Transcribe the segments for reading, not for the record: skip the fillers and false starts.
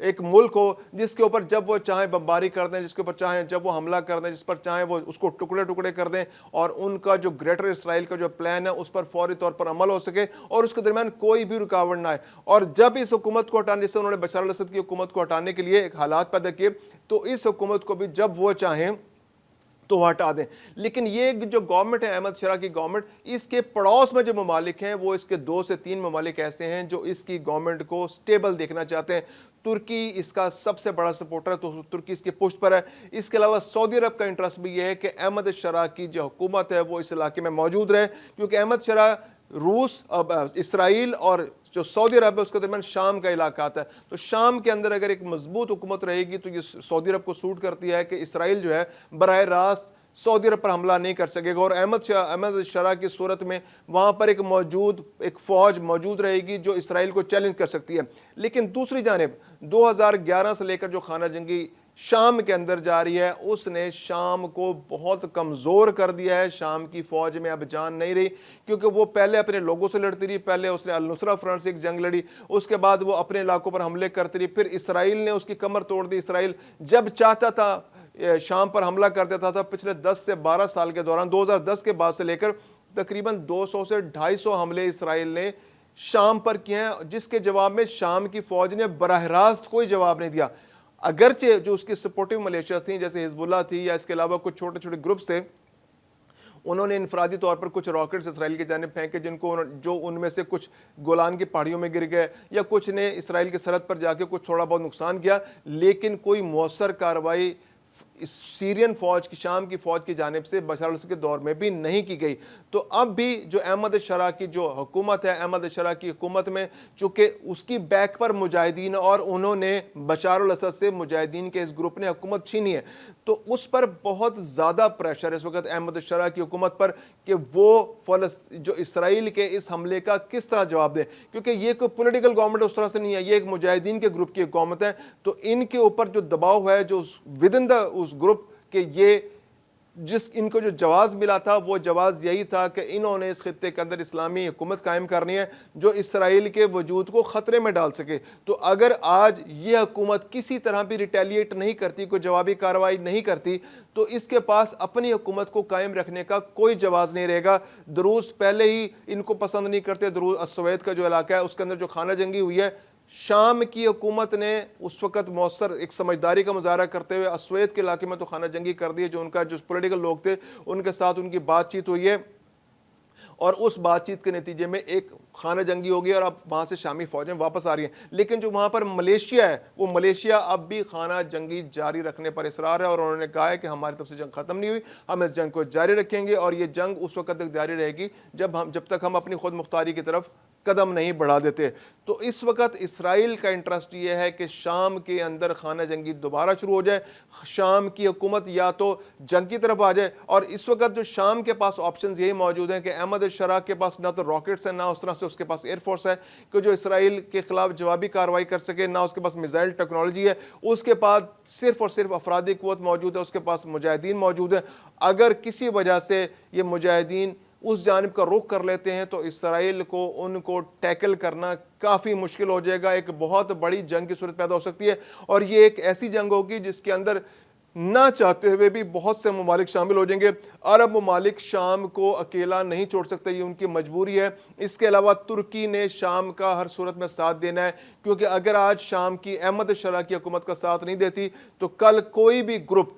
ایک ملک ہو جس کے اوپر جب وہ چاہیں بمباری کر دیں, جس کے اوپر چاہیں جب وہ حملہ کر دیں, جس پر چاہیں وہ اس کو ٹکڑے ٹکڑے کر دیں, اور ان کا جو گریٹر اسرائیل کا جو پلان ہے اس پر فوری طور پر عمل ہو سکے اور اس کے درمیان کوئی بھی رکاوٹ نہ آئے. اور جب اس حکومت کو ہٹانے سے انہوں نے بشار الاسد کی حکومت کو ہٹانے کے لیے ایک حالات پیدا کیے, تو اس حکومت کو بھی جب وہ چاہیں تو ہٹا دیں. لیکن یہ جو گورنمنٹ ہے احمد شرح کی گورنمنٹ, اس کے پڑوس میں جو ممالک ہیں وہ اس کے 2 سے 3 ممالک ایسے ہیں جو اس کی گورنمنٹ کو سٹیبل دیکھنا چاہتے ہیں. ترکی اس کا سب سے بڑا سپورٹر ہے, تو ترکی اس کی پشت پر ہے. اس کے علاوہ سعودی عرب کا انٹرسٹ بھی یہ ہے کہ احمد شرح کی جو حکومت ہے وہ اس علاقے میں موجود رہے, کیونکہ احمد شرح روس, اسرائیل اور جو سعودی عرب ہے اس کے درمیان شام کا علاقہ آتا ہے. تو شام کے اندر اگر ایک مضبوط حکومت رہے گی تو یہ سعودی عرب کو سوٹ کرتی ہے کہ اسرائیل جو ہے براہ راست سعودی عرب پر حملہ نہیں کر سکے گا, اور احمد شرح کی صورت میں وہاں پر ایک فوج موجود رہے گی جو اسرائیل کو چیلنج کر سکتی ہے. لیکن دوسری جانب 2011 سے لے کر جو خانہ جنگی شام کے اندر جاری ہے اس نے شام کو بہت کمزور کر دیا ہے. شام کی فوج میں اب جان نہیں رہی, کیونکہ وہ پہلے اپنے لوگوں سے لڑتی رہی. پہلے اس نے النصرہ فرنٹ سے ایک جنگ لڑی, اس کے بعد وہ اپنے علاقوں پر حملے کرتی رہی, پھر اسرائیل نے اس کی کمر توڑ دی. اسرائیل جب چاہتا تھا شام پر حملہ کر دیتا تھا. پچھلے 10 سے 12 سال کے دوران 2010 کے بعد سے لے کر تقریباً 200 سے 250 حملے اسرائیل نے شام پر کیے ہیں, جس کے جواب میں شام کی فوج نے براہ راست کوئی جواب نہیں دیا. اگرچہ جو اس کی سپورٹیو ملیشیاز تھیں جیسے حزب اللہ تھی یا اس کے علاوہ کچھ چھوٹے چھوٹے گروپس تھے, انہوں نے انفرادی طور پر کچھ راکٹس اسرائیل کی جانب پھینکے, جو ان میں سے کچھ گولان کی پہاڑیوں میں گر گئے, یا کچھ نے اسرائیل کی سرحد پر جا کے کچھ تھوڑا بہت نقصان کیا, لیکن کوئی مؤثر کارروائی سیرین فوج کی, شام کی فوج کی جانب سے بشار الاسد کے دور میں بھی نہیں کی گئی. تو اب بھی جو احمد شرح کی جو حکومت ہے, احمد شرح کی حکومت میں چونکہ اس کی بیک پر مجاہدین اور انہوں نے بشار الاسد سے مجاہدین کے اس گروپ نے حکومت چھینی ہے, تو اس پر بہت زیادہ پریشر ہے اس وقت احمد شرح کی حکومت پر کہ وہ جو اسرائیل کے اس حملے کا کس طرح جواب دے, کیونکہ یہ کوئی پولیٹیکل گورنمنٹ اس طرح سے نہیں ہے, یہ ایک مجاہدین کے گروپ کی حکومت ہے. تو ان کے اوپر جو دباؤ ہے جو ودن دا اس گروپ کہ یہ ان کو جو جواز ملا تھا وہ جواز یہی تھا کہ انہوں نے اس خطے کے اندر اسلامی حکومت قائم کرنی ہے جو اسرائیل کے وجود کو خطرے میں ڈال سکے. تو اگر آج یہ حکومت کسی طرح بھی ریٹیلیٹ نہیں کرتی, کوئی جوابی کارروائی نہیں کرتی, تو اس کے پاس اپنی حکومت کو قائم رکھنے کا کوئی جواز نہیں رہے گا. دروز پہلے ہی ان کو پسند نہیں کرتے, دروز السوید کا جو علاقہ ہے اس کے اندر جو خانہ جنگی ہوئی ہے, شام کی حکومت نے اس وقت مؤثر ایک سمجھداری کا مظاہرہ کرتے ہوئے السوید کے علاقے میں تو خانہ جنگی کر دی ہے. جو ان کا جو پولیٹیکل لوگ تھے ان کے ساتھ ان کی بات چیت ہوئی ہے, اور اس بات چیت کے نتیجے میں ایک خانہ جنگی ہوگی اور اب وہاں سے شامی فوجیں واپس آ رہی ہیں. لیکن جو وہاں پر ملیشیا ہے وہ ملیشیا اب بھی خانہ جنگی جاری رکھنے پر اصرار ہے, اور انہوں نے کہا ہے کہ ہماری طرف سے جنگ ختم نہیں ہوئی, ہم اس جنگ کو جاری رکھیں گے, اور یہ جنگ اس وقت تک جاری رہے گی جب تک ہم اپنی خود مختاری کی طرف قدم نہیں بڑھا دیتے. تو اس وقت اسرائیل کا انٹرسٹ یہ ہے کہ شام کے اندر خانہ جنگی دوبارہ شروع ہو جائے, شام کی حکومت یا تو جنگ کی طرف آ جائے. اور اس وقت جو شام کے پاس آپشنز یہی موجود ہیں کہ احمد شرح کے پاس نہ تو راکٹس ہیں, نہ اس طرح سے اس کے پاس ایئر فورس ہے کہ جو اسرائیل کے خلاف جوابی کارروائی کر سکے, نہ اس کے پاس میزائل ٹیکنالوجی ہے, اس کے پاس صرف اور صرف افرادی قوت موجود ہے, اس کے پاس مجاہدین موجود ہیں. اگر کسی وجہ سے یہ مجاہدین اس جانب کا رخ کر لیتے ہیں تو اسرائیل کو ان کو ٹیکل کرنا کافی مشکل ہو جائے گا, ایک بہت بڑی جنگ کی صورت پیدا ہو سکتی ہے. اور یہ ایک ایسی جنگ ہوگی جس کے اندر نہ چاہتے ہوئے بھی بہت سے ممالک شامل ہو جائیں گے. عرب ممالک شام کو اکیلا نہیں چھوڑ سکتے, یہ ان کی مجبوری ہے. اس کے علاوہ ترکی نے شام کا ہر صورت میں ساتھ دینا ہے, کیونکہ اگر آج شام کی احمد شرح کی حکومت کا ساتھ نہیں دیتی تو کل کوئی بھی گروپ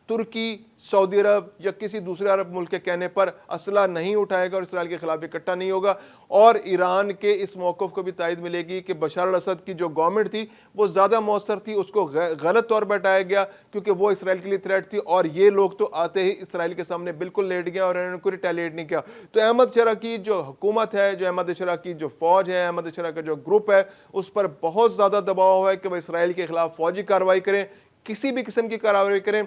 ترکی, سعودی عرب یا کسی دوسرے عرب ملک کے کہنے پر اسلحہ نہیں اٹھائے گا اور اسرائیل کے خلاف اکٹھا نہیں ہوگا. اور ایران کے اس موقف کو بھی تائید ملے گی کہ بشار الاسد کی جو گورنمنٹ تھی وہ زیادہ مؤثر تھی, اس کو غلط طور پر ہٹایا گیا کیونکہ وہ اسرائیل کے لیے تھریٹ تھی, اور یہ لوگ تو آتے ہی اسرائیل کے سامنے بالکل لیٹ گئے اور انہوں نے کوئی ریٹیلیٹ نہیں کیا. تو احمد شرح کی جو حکومت ہے, جو احمد شرح کی جو فوج ہے, احمد شرح کا جو گروپ ہے, اس پر بہت زیادہ دباؤ ہے کہ وہ اسرائیل کے خلاف فوجی کارروائی کریں, کسی بھی قسم کی کارروائی کریں.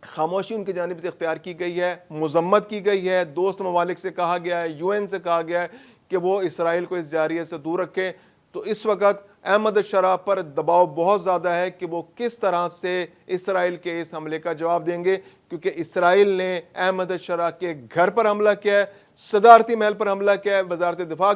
خاموشی ان کی جانب سے اختیار کی گئی ہے, مذمت کی گئی ہے, دوست ممالک سے کہا گیا ہے, یو این سے کہا گیا ہے کہ وہ اسرائیل کو اس جاریے سے دور رکھیں. تو اس وقت احمد شرح پر دباؤ بہت زیادہ ہے کہ وہ کس طرح سے اسرائیل کے اس حملے کا جواب دیں گے, کیونکہ اسرائیل نے احمد شرح کے گھر پر حملہ کیا ہے, صدارتی محل پر حملہ کیا ہے, وزارت دفاع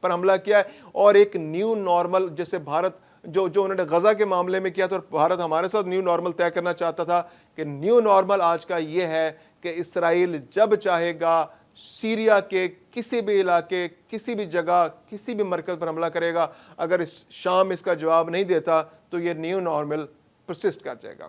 پر حملہ کیا ہے, اور ایک نیو نارمل جیسے بھارت جو انہوں نے غزہ کے معاملے میں کیا تو بھارت ہمارے ساتھ نیو نارمل طے کرنا چاہتا تھا کہ نیو نارمل آج کا یہ ہے کہ اسرائیل جب چاہے گا سیریا کے کسی بھی علاقے، کسی بھی جگہ، کسی بھی مرکز پر حملہ کرے گا. اگر شام اس کا جواب نہیں دیتا تو یہ نیو نارمل پرسسٹ کر جائے گا.